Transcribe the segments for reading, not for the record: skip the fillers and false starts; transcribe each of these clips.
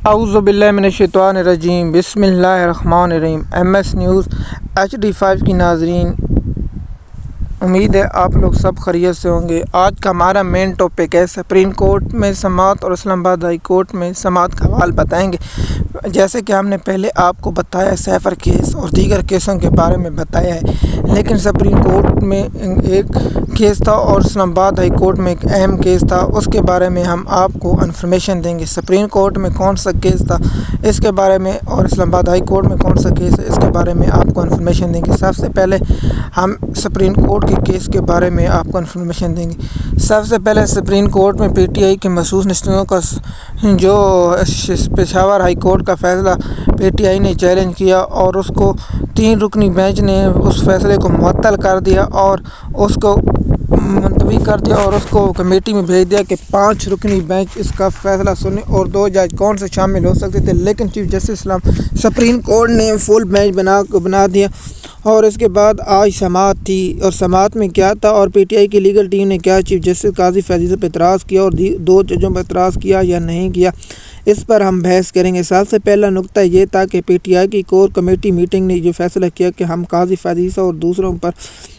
اعوذ باللہ من الشیطان الرجیم، بسم اللہ الرحمن الرحیم۔ MS نیوز HD5 کی ناظرین، امید ہے آپ لوگ سب خیریت سے ہوں گے۔ آج کا ہمارا مین ٹاپک ہے سپریم کورٹ میں سماعت اور اسلام آباد ہائی کورٹ میں سماعت کا حوال بتائیں گے۔ جیسے کہ ہم نے پہلے آپ کو بتایا سیفر کیس اور دیگر کیسوں کے بارے میں بتایا ہے، لیکن سپریم کورٹ میں ایک کیس تھا اور اسلام آباد ہائی کورٹ میں ایک اہم کیس تھا، اس کے بارے میں ہم آپ کو انفارمیشن دیں گے۔ سپریم کورٹ میں کون سا کیس تھا اس کے بارے میں اور اسلام آباد ہائی کورٹ میں کون سا کیس ہے اس کے بارے میں آپ کو انفارمیشن دیں گے۔ سب سے پہلے ہم سپریم کورٹ کے کیس کے بارے میں آپ کو انفارمیشن دیں گے۔ سب سے پہلے سپریم کورٹ میں PTI کی مخصوص نشستوں کا جو پشاور ہائی کورٹ کا فیصلہ PTI نے چیلنج کیا اور اس کو 3 رکنی بینچ نے اس فیصلے کو معطل کر دیا اور اس کو ملتوی کر دیا اور اس کو کمیٹی میں بھیج دیا کہ 5 رکنی بینچ اس کا فیصلہ سنے اور 2 جج کون سے شامل ہو سکتے تھے، لیکن چیف جسٹس سپریم کورٹ نے فل بینچ بنا دیا۔ اور اس کے بعد آج سماعت تھی، اور سماعت میں کیا تھا اور PTI کی لیگل ٹیم نے کیا چیف جسٹس قاضی فیضی پہ اعتراض کیا اور 2 ججوں پہ اعتراض کیا یا نہیں کیا، اس پر ہم بحث کریں گے۔ سب سے پہلا نقطہ یہ تھا کہ PTI کی کور کمیٹی میٹنگ نے جو فیصلہ کیا کہ ہم قاضی فیضی اور دوسروں پر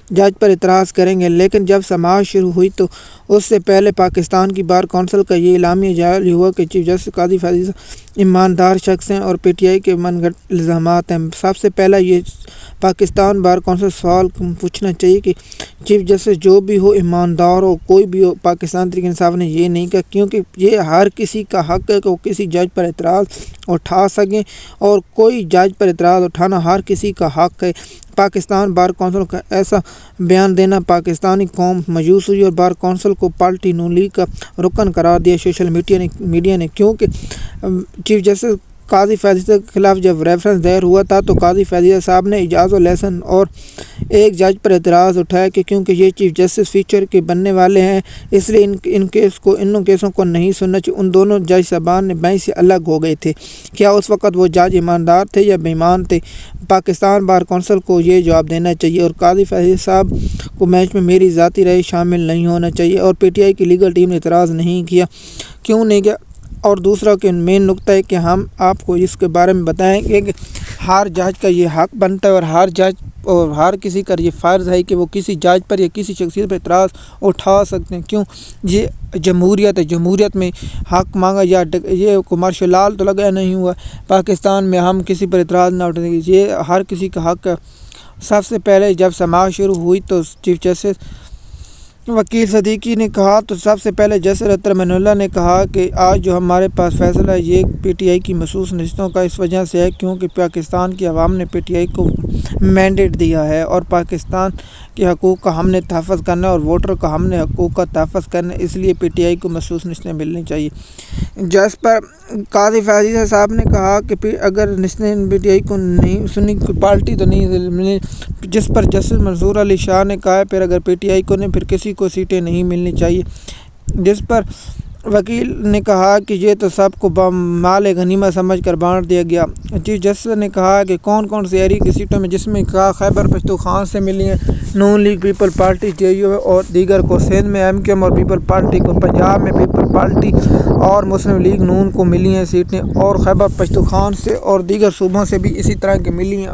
جج پر اعتراض کریں گے، لیکن جب سماعت شروع ہوئی تو اس سے پہلے پاکستان کی بار کونسل کا یہ اعلامیہ جاری ہوا کہ چیف جسٹس قاضی فیضی ایماندار شخص ہیں اور PTI کے من گھڑت الزامات ہیں۔ سب سے پہلا یہ پاکستان بار کونسل سوال پوچھنا چاہیے کہ چیف جسٹس جو بھی ہو ایماندار ہو، کوئی بھی ہو، پاکستان تحریک انصاف نے یہ نہیں کہا، کیونکہ یہ ہر کسی کا حق ہے کہ وہ کسی جج پر اعتراض اٹھا سکیں اور کوئی جج پر اعتراض اٹھانا ہر کسی کا حق ہے۔ پاکستان بار کونسل کا ایسا بیان دینا پاکستانی قوم مایوس ہوئی اور بار کونسل کو پارٹی نون لیگ کا رکن قرار دیا سوشل میڈیا نے، کیونکہ چیف جسٹس قاضی فیضی کے خلاف جب ریفرنس دائر ہوا تھا تو قاضی فیضی صاحب نے اعجاز الحسن اور ایک جج پر اعتراض اٹھایا کہ کیونکہ یہ چیف جسٹس فیوچر کے بننے والے ہیں، اس لیے ان کیسوں کو نہیں سننا چاہیے۔ ان دونوں جج صاحبان نے بینچ سے الگ ہو گئے تھے۔ کیا اس وقت وہ جج ایماندار تھے یا بے ایمان تھے؟ پاکستان بار کونسل کو یہ جواب دینا چاہیے اور قاضی فیضی صاحب کو میچ میں میری ذاتی رائے شامل نہیں ہونا چاہیے۔ اور PTI کی لیگل ٹیم نے اعتراض نہیں کیا، کیوں نہیں کیا؟ اور دوسرا کہ مین نقطہ ہے کہ ہم آپ کو اس کے بارے میں بتائیں گے کہ ہر جج کا یہ حق بنتا ہے اور ہر جج اور ہر کسی کا یہ فرض ہے کہ وہ کسی جج پر یا کسی شخصیت پر اعتراض اٹھا سکتے ہیں۔ کیوں؟ یہ جمہوریت ہے، جمہوریت میں حق مانگا یا یہ مارشل لاء تو لگا نہیں ہوا پاکستان میں ہم کسی پر اعتراض نہ اٹھائیں گے، یہ ہر کسی کا حق ہے۔ سب سے پہلے جب سماعت شروع ہوئی تو چیف جسٹس وکیل صدیقی نے کہا تو سب سے پہلے جسٹس اطہر من اللہ نے کہا کہ آج جو ہمارے پاس فیصلہ ہے یہ PTI کی مخصوص نشستوں کا اس وجہ سے ہے کیونکہ پاکستان کی عوام نے PTI کو مینڈیٹ دیا ہے اور پاکستان کے حقوق کا ہم نے تحفظ کرنا ہے اور ووٹر کا ہم نے حقوق کا تحفظ کرنا ہے، اس لیے PTI کو مخصوص نشستیں ملنی چاہیے۔ جس پر قاضی فیضی صاحب نے کہا کہ اگر نشستیں PTI کو نہیں سنی کوئی پارٹی تو نہیں ملنی، جس پر جسٹس منصور علی شاہ نے کہا پھر اگر PTI کو نہیں پھر کسی کو سیٹیں نہیں ملنی چاہیے، جس پر وکیل نے کہا کہ یہ تو سب کو مال غنیمت سمجھ کر بانٹ دیا گیا۔ چیف جسٹس نے کہا کہ کون سی ایریا کی سیٹوں میں، جس میں کہا خیبر پختونخوا سے ملی ہیں نون لیگ پیپل پارٹی JU اور دیگر کو، سندھ میں MQM اور پیپل پارٹی کو، پنجاب میں پیپل پارٹی اور مسلم لیگ نون کو ملی ہیں سیٹیں اور خیبر پختونخوا سے اور دیگر صوبوں سے بھی اسی طرح کی ملی ہیں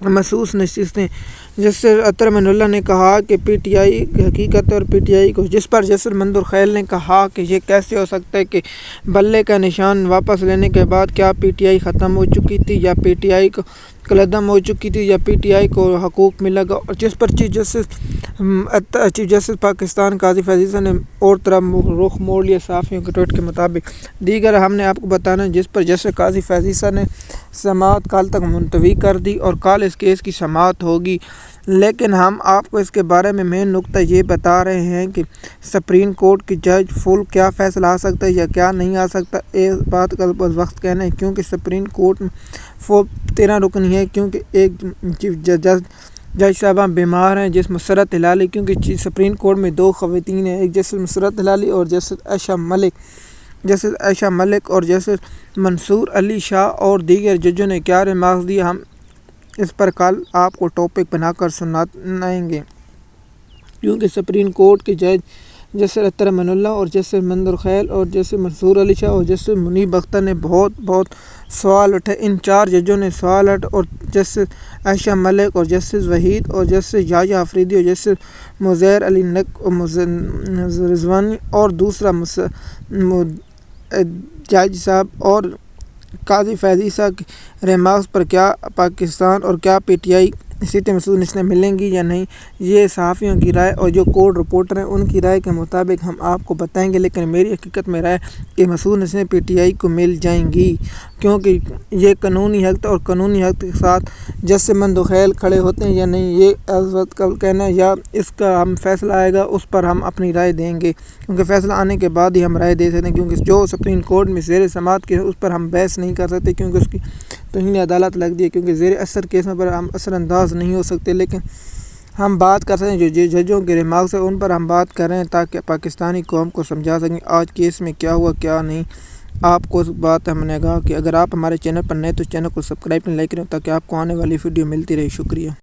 مخصوص نشستیں۔ جسٹس اطہر من اللہ نے کہا کہ PTI حقیقت اور PTI کو، جس پر جسٹس منظور خیل نے کہا کہ یہ کیسے ہو سکتا ہے کہ بلے کا نشان واپس لینے کے بعد کیا PTI ختم ہو چکی تھی یا PTI کو قلعدم ہو چکی تھی یا PTI کو حقوق ملے گا، اور جس پر چیف جسٹس پاکستان قاضی فیضی نے اور طرف رخ موڑ لیا صحافیوں کے ٹویٹ کے مطابق۔ دیگر ہم نے آپ کو بتانا جس پر جسٹس قاضی فیضی نے سماعت کل تک ملتوی کر دی اور کل اس کیس کی سماعت ہوگی، لیکن ہم آپ کو اس کے بارے میں مین نقطہ یہ بتا رہے ہیں کہ سپریم کورٹ کی جج فل کیا فیصلہ آ سکتا ہے یا کیا نہیں آ سکتا، اس بات کا وقت کہنا ہے، کیونکہ سپریم کورٹ میں 13 رکن ہے، کیونکہ ایک چیف جج صاحبان بیمار ہیں جس مسرت ہلالی، کیونکہ سپریم کورٹ میں 2 خواتین ہیں، ایک جسٹس مسرت ہلالی اور جسٹس عائشہ ملک اور جسٹس منصور علی شاہ اور دیگر ججوں نے کیا ریمارکس دیے، ہم اس پر کل آپ کو ٹاپک بنا کر سنائیں گے، کیونکہ سپریم کورٹ کے جج جیسے اطہر امان اللہ اور جیسے منظر خیل اور جیسے منصور علی شاہ اور جیسے منیب اختر نے بہت سوال اٹھے۔ ان 4 ججوں نے سوال اٹھے اور جیسے عائشہ ملک اور جیسے وحید اور جیسے یحییٰ آفریدی اور جیسے مظہر علی نقوی اور رضوانی اور دوسرا جج صاحب اور قاضی فیض عیسیٰ کی ریمارکس پر کیا پاکستان اور کیا پی ٹی آئی سیٹیں مسعود نشریف ملیں گی یا نہیں، یہ صحافیوں کی رائے اور جو کورٹ رپورٹر ہیں ان کی رائے کے مطابق ہم آپ کو بتائیں گے، لیکن میری حقیقت میں رائے کہ مسعود نشریف پی ٹی آئی کو مل جائیں گی، کیونکہ یہ قانونی حق اور قانونی حق کے ساتھ جیسے مندوخیل کھڑے ہوتے ہیں یا نہیں، یہ اس وقت کا کہنا ہے یا اس کا ہم فیصلہ آئے گا اس پر ہم اپنی رائے دیں گے، کیونکہ فیصلہ آنے کے بعد ہی ہم رائے دے سکتے ہیں، کیونکہ جو سپریم کورٹ میں زیر سماعت کی ہے اس پر ہم بحث نہیں کر سکتے، کیونکہ اس کی توہین عدالت لگ دی ہے، کیونکہ زیر اثر کیسوں پر ہم اثر انداز نہیں ہو سکتے، لیکن ہم بات کر سکتے ہیں جو ججوں کے ریمارکس ہیں ان پر ہم بات کر رہے ہیں تاکہ پاکستانی قوم کو سمجھا سکیں آج کیس میں کیا ہوا کیا نہیں۔ آپ کو بات ہم نے کہا کہ اگر آپ ہمارے چینل پر نئے تو چینل کو سبسکرائب کریں، لائک کریں تاکہ آپ کو آنے والی ویڈیو ملتی رہے۔ شکریہ۔